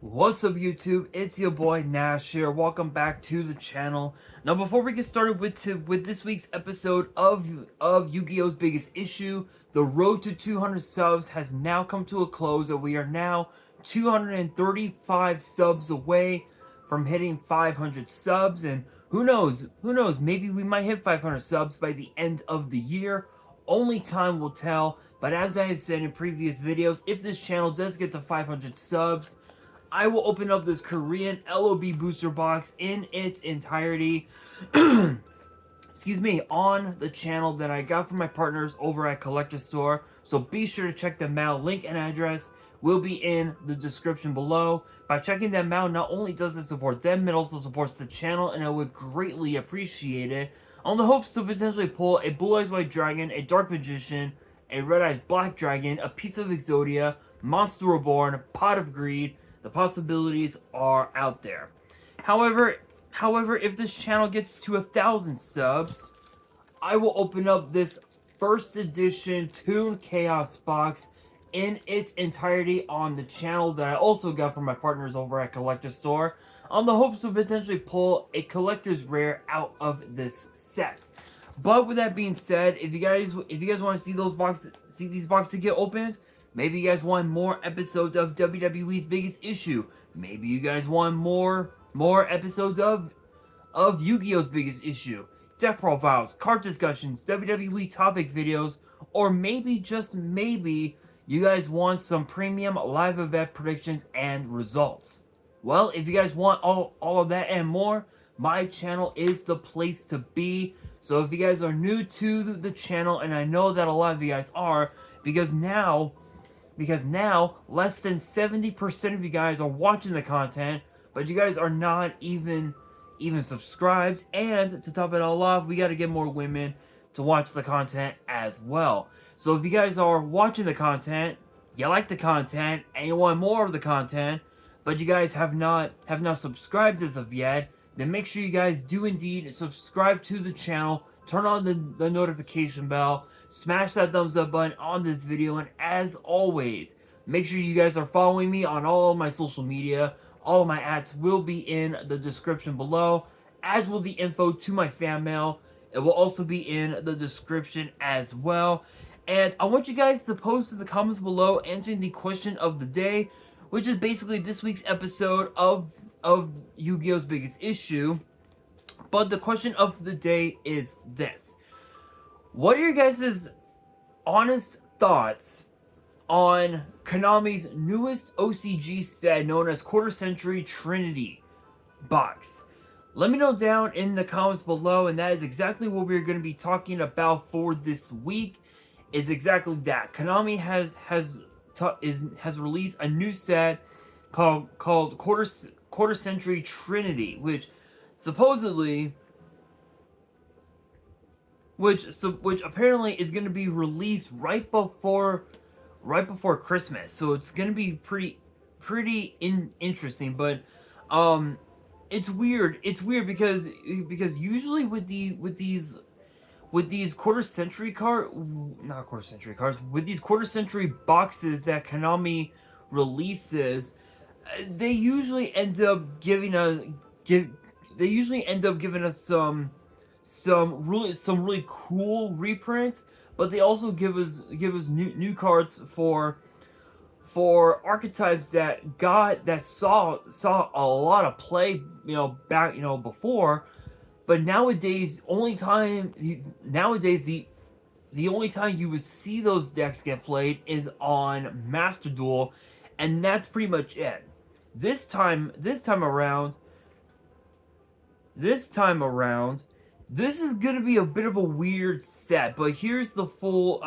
What's up YouTube? It's your boy Nash here. Welcome back to the channel. Now before we get started with this week's episode of Yu-Gi-Oh's biggest issue, the road to 200 subs has now come to a close and we are now 235 subs away from hitting 500 subs, and who knows, maybe we might hit 500 subs by the end of the year. Only time will tell, but as I had said in previous videos, if this channel does get to 500 subs, I will open up this Korean LOB booster box in its entirety, excuse me, on the channel that I got from my partners over at Collector Store. So be sure to check them out. Link and address will be in the description below. By checking them out, not only does it support them, it also supports the channel, and I would greatly appreciate it. On the hopes to potentially pull a Blue Eyes White Dragon, a Dark Magician, a Red Eyes Black Dragon, a piece of Exodia, Monster Reborn, Pot of Greed. The possibilities are out there. However, if this channel gets to 1,000 subs, I will open up this first edition Toon Chaos box in its entirety on the channel that I also got from my partners over at Collector Store, on the hopes to potentially pull a collector's rare out of this set. But with that being said, if you guys want to see these boxes get opened, maybe you guys want more episodes of WWE's biggest issue, maybe you guys want more episodes of Yu-Gi-Oh's biggest issue, deck profiles, card discussions, WWE topic videos, or maybe, just maybe, you guys want some premium live event predictions and results. Well, if you guys want all of that and more, my channel is the place to be. So if you guys are new to the channel, and I know that a lot of you guys are, because now less than 70% of you guys are watching the content, but you guys are not even subscribed. And to top it all off, we got to get more women to watch the content as well. So if you guys are watching the content, you like the content, and you want more of the content, but you guys have not subscribed as of yet, then make sure you guys do indeed subscribe to the channel, turn on the notification bell, smash that thumbs up button on this video, and as always, make sure you guys are following me on all of my social media. All of my ads will be in the description below, as will the info to my fan mail. It will also be in the description as well. And I want you guys to post in the comments below answering the question of the day, which is basically this week's episode of Yu-Gi-Oh's biggest issue. But the question of the day is this: what are your guys' honest thoughts on Konami's newest OCG set known as Quarter Century Trinity box? Let me know down in the comments below, and that is exactly what we're going to be talking about for this week. Is exactly that. Konami has released a new set called Quarter Century Trinity, which supposedly, which apparently is going to be released right before Christmas. So it's going to be pretty interesting, but it's weird. It's weird because usually with these quarter century cards, with these quarter century boxes that Konami releases, they usually end up giving us some really cool reprints, but they also give us new cards for archetypes that saw a lot of play, back, before. But nowadays, the only time you would see those decks get played is on Master Duel, and that's pretty much it. This time around, this is gonna be a bit of a weird set. But here's the full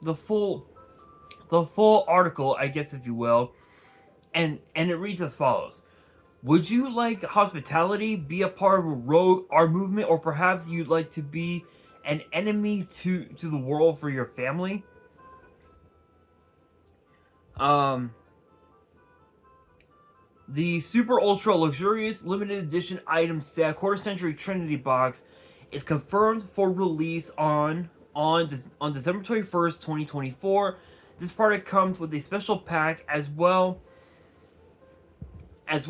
the full article, I guess, if you will. And it reads as follows: would you like hospitality, be a part of a rogue art movement, or perhaps you'd like to be an enemy to the world for your family? The super ultra luxurious limited edition item set Quarter Century Trinity box is confirmed for release on on December 21st, 2024. This product comes with a special pack as well as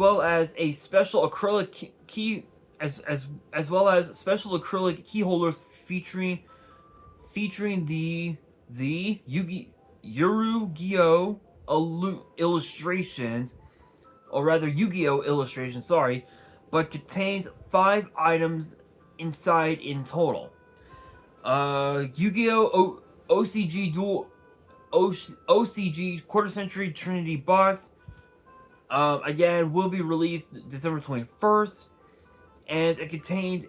a special acrylic key as well as special acrylic key holders featuring the Yu-Gi-Oh illustrations, or rather Yu-Gi-Oh illustrations, sorry, but contains 5 items inside in total. Yu-Gi-Oh OCG dual OCG quarter century Trinity box. Again, will be released December 21st, and it contains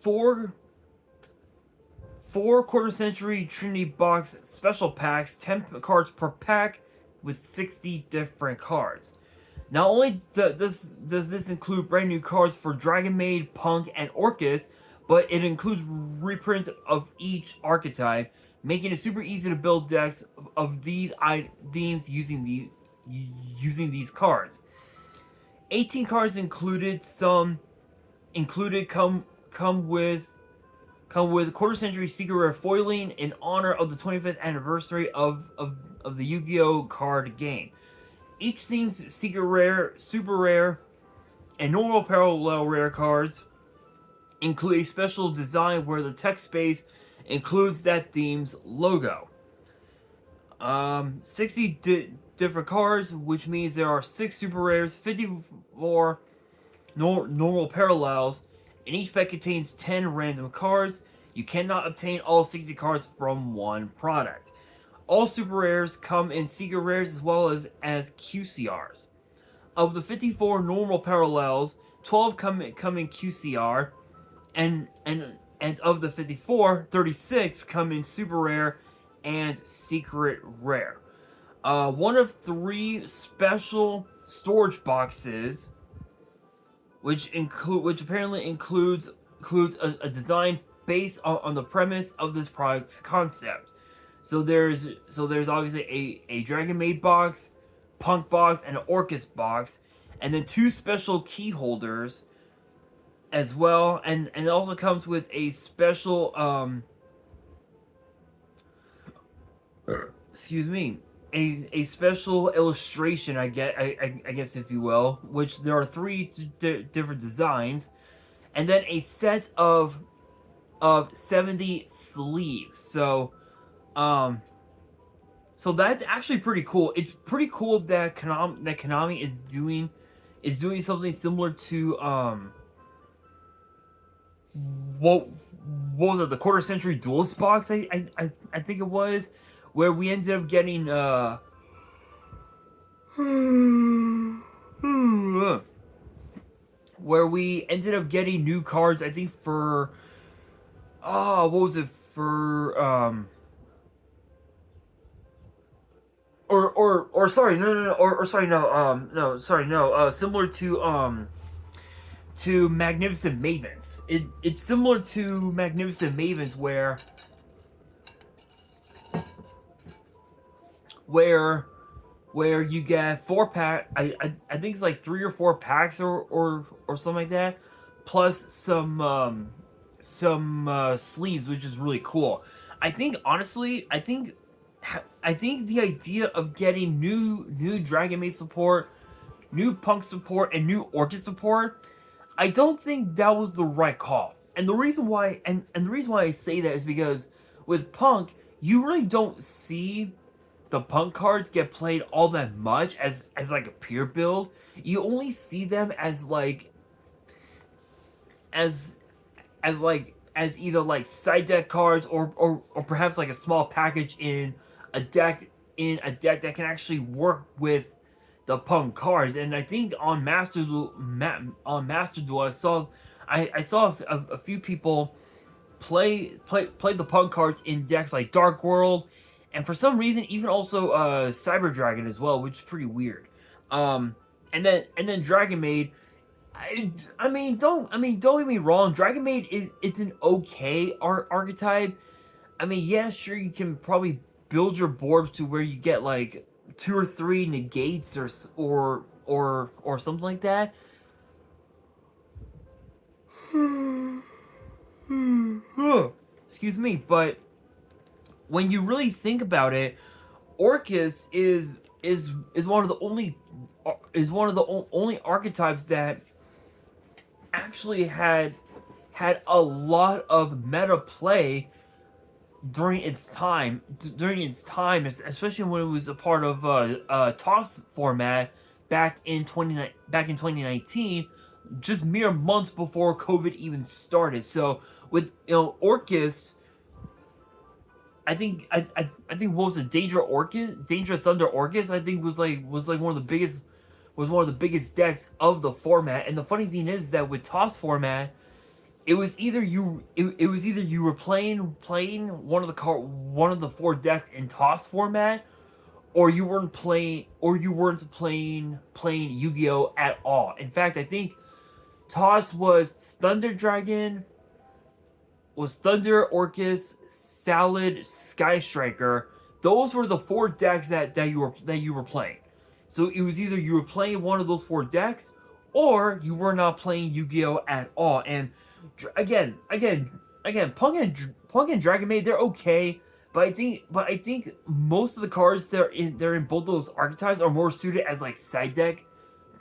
four quarter century Trinity box special packs, 10 cards per pack with 60 different cards. Not only does this include brand new cards for Dragon Maid, Punk, and Orcus, but it includes reprints of each archetype, making it super easy to build decks of these themes using these cards. 18 cards included. Some included come with quarter century secret rare foiling in honor of the 25th anniversary of the Yu-Gi-Oh card game. Each theme's secret rare, super rare, and normal parallel rare cards include a special design where the text space includes that theme's logo. 60 different cards, which means there are 6 super rares, 54 normal parallels, and each pack contains 10 random cards. You cannot obtain all 60 cards from one product. All super rares come in secret rares as well as QCRs. Of the 54 normal parallels, 12 come in QCR, and of the 54, 36 come in super rare and secret rare. One of 3 special storage boxes, which apparently includes a design based on the premise of this product's concept. So there's obviously a Dragon Maid box, Punk box, and an Orcus box, and then 2 special key holders as well, and it also comes with a special excuse me, a special illustration, I guess if you will, which there are 3 different designs, and then a set of 70 sleeves. So that's actually pretty cool. It's pretty cool that Konami is doing something similar to what was it, the quarter century duelist box, I think it was, where we ended up getting new cards, I think for what was it, for similar to Magnificent Mavens. It's similar to Magnificent Mavens where you get 4 pack. I think it's like 3 or 4 packs or something like that, plus some sleeves, which is really cool. I think honestly, I think the idea of getting new Dragon Maid support, new Punk support, and new Orchid support, I don't think that was the right call. And the reason why I say that is because with Punk, you really don't see the Punk cards get played all that much as like a pure build. You only see them as either like side deck cards or perhaps like a small package in a deck that can actually work with the Punk cards. And I think on Master Duel, I saw a few people play the Punk cards in decks like Dark World, and for some reason even also Cyber Dragon as well, which is pretty weird. And then Dragon Maid. I mean, don't get me wrong. Dragon Maid it's an okay archetype. I mean, yeah, sure, you can probably build your board to where you get like 2 or 3 negates or something like that. Excuse me, but when you really think about it, Orcus is one of the only archetypes that actually had a lot of meta play during its time, especially when it was a part of toss format back in 2019, just mere months before COVID even started. So with Orcus, I think what was it, Danger Thunder Orcus, I think was like one of the biggest decks of the format. And the funny thing is that with toss format, it was either you were playing one of the four decks in toss format, or you weren't playing Yu-Gi-Oh at all. In fact, I think toss was Thunder, Orcus, Salad, Sky Striker. Those were the four decks that you were playing. So it was either you were playing one of those four decks, or you were not playing Yu-Gi-Oh at all. And again, Punk and Dragon Maid, they're okay, but I think most of the cards they're in both those archetypes are more suited as like side deck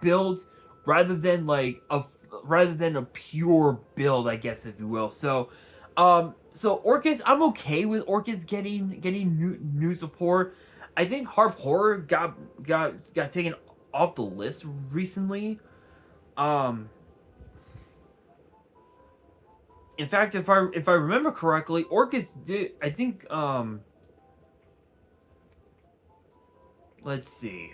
builds rather than a pure build, I guess, if you will. So Orcus, I'm okay with Orcus getting new support. I think Harp Horror got taken off the list recently. In fact, if I remember correctly, Orcus did. I think. Let's see.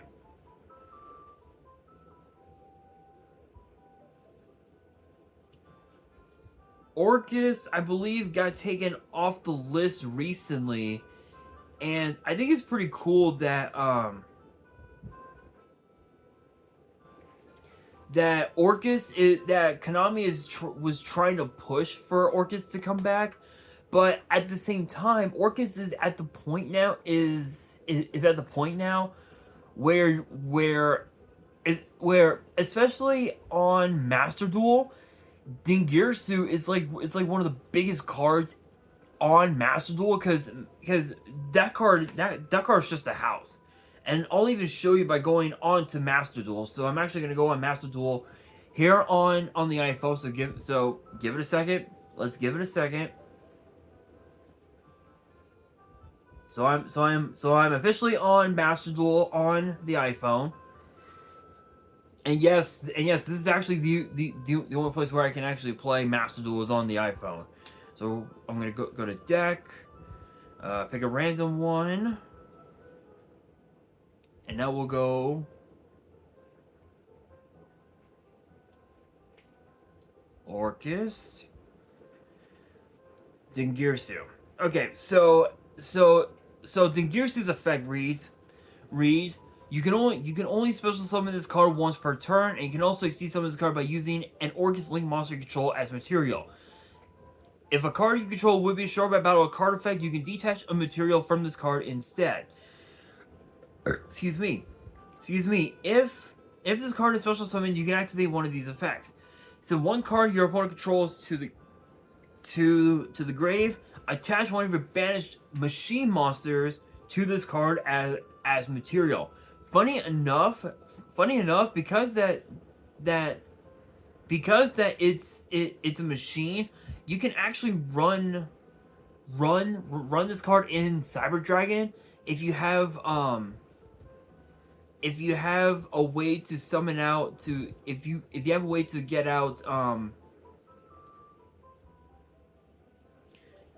Orcus, I believe, got taken off the list recently, and I think it's pretty cool that that Konami was trying to push for Orcus to come back, but at the same time, Orcus is at the point now where especially on Master Duel, Dingirsu is like one of the biggest cards on Master Duel because that card is just a house. And I'll even show you by going on to Master Duel. So I'm actually gonna go on Master Duel here on the iPhone. So give it a second. Let's give it a second. So I'm officially on Master Duel on the iPhone. And yes, this is actually the only place where I can actually play Master Duel is on the iPhone. So I'm gonna go to deck, pick a random one, and now we'll go Orcus, Dingirsu. Okay, so Dingirsu's effect reads you can only special summon this card once per turn, and you can also exceed summon this card by using an Orcus Link monster you control as material. If a card you control would be destroyed by battle a card effect, you can detach a material from this card instead. Excuse me. If this card is special summoned, you can activate one of these effects. Send one card your opponent controls to the grave. Attach one of your banished machine monsters to this card as material. Funny enough, because it's a machine, you can actually run this card in Cyber Dragon if you have a way to summon out if you have a way to get out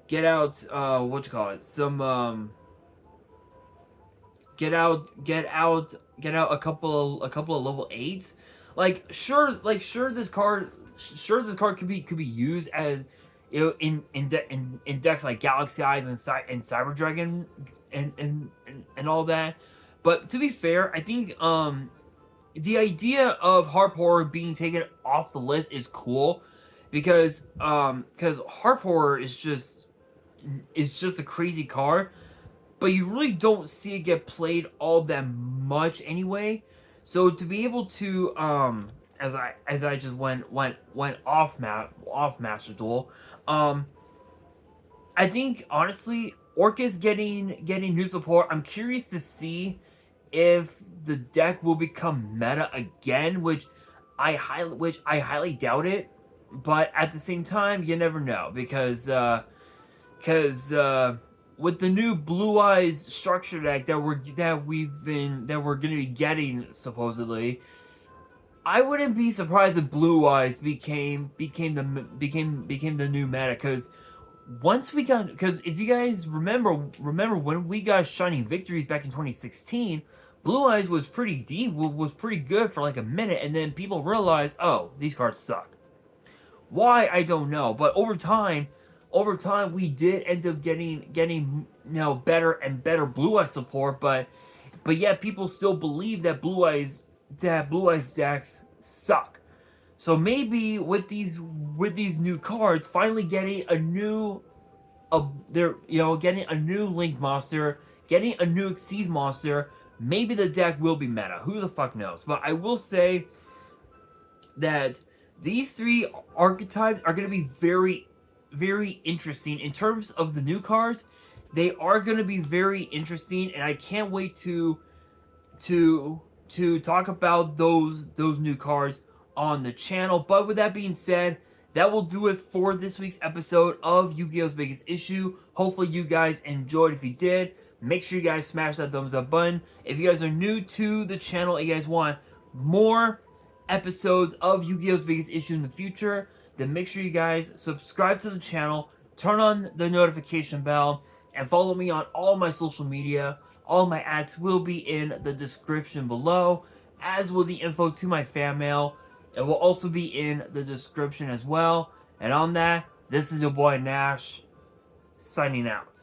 what you call it, some get out a couple of level 8s. Sure this card could be used as in decks like Galaxy Eyes and Cyber Dragon and all that. But to be fair, I think the idea of Harp Horror being taken off the list is cool because Harp Horror is just a crazy card, but you really don't see it get played all that much anyway. So to be able to as I just went off Master Duel. I think honestly, Orca's getting new support. I'm curious to see if the deck will become meta again, which I highly doubt it. But at the same time, you never know because with the new Blue Eyes structure deck that we're gonna be getting supposedly, I wouldn't be surprised if Blue Eyes became the new meta because if you guys remember when we got Shining Victories back in 2016, Blue Eyes was pretty deep, was pretty good for like a minute, and then people realized, oh, these cards suck. Why, I don't know, but over time we did end up getting better and better Blue Eyes support, but yet people still believe that Blue Eyes decks suck. So maybe with these new cards, finally getting a new, getting a new Link monster, getting a new Xyz monster, maybe the deck will be meta. Who the fuck knows? But I will say that these three archetypes are going to be very, very interesting in terms of the new cards. They are going to be very interesting, and I can't wait to talk about those new cards on the channel. But with that being said, that will do it for this week's episode of Yu-Gi-Oh's Biggest Issue. Hopefully you guys enjoyed. If you did, make sure you guys smash that thumbs up button. If you guys are new to the channel and you guys want more episodes of Yu-Gi-Oh's Biggest Issue in the future, then make sure you guys subscribe to the channel, turn on the notification bell, and follow me on all my social media. All my ads will be in the description below, as will the info to my fan mail. It will also be in the description as well. And on that, this is your boy Nash, signing out.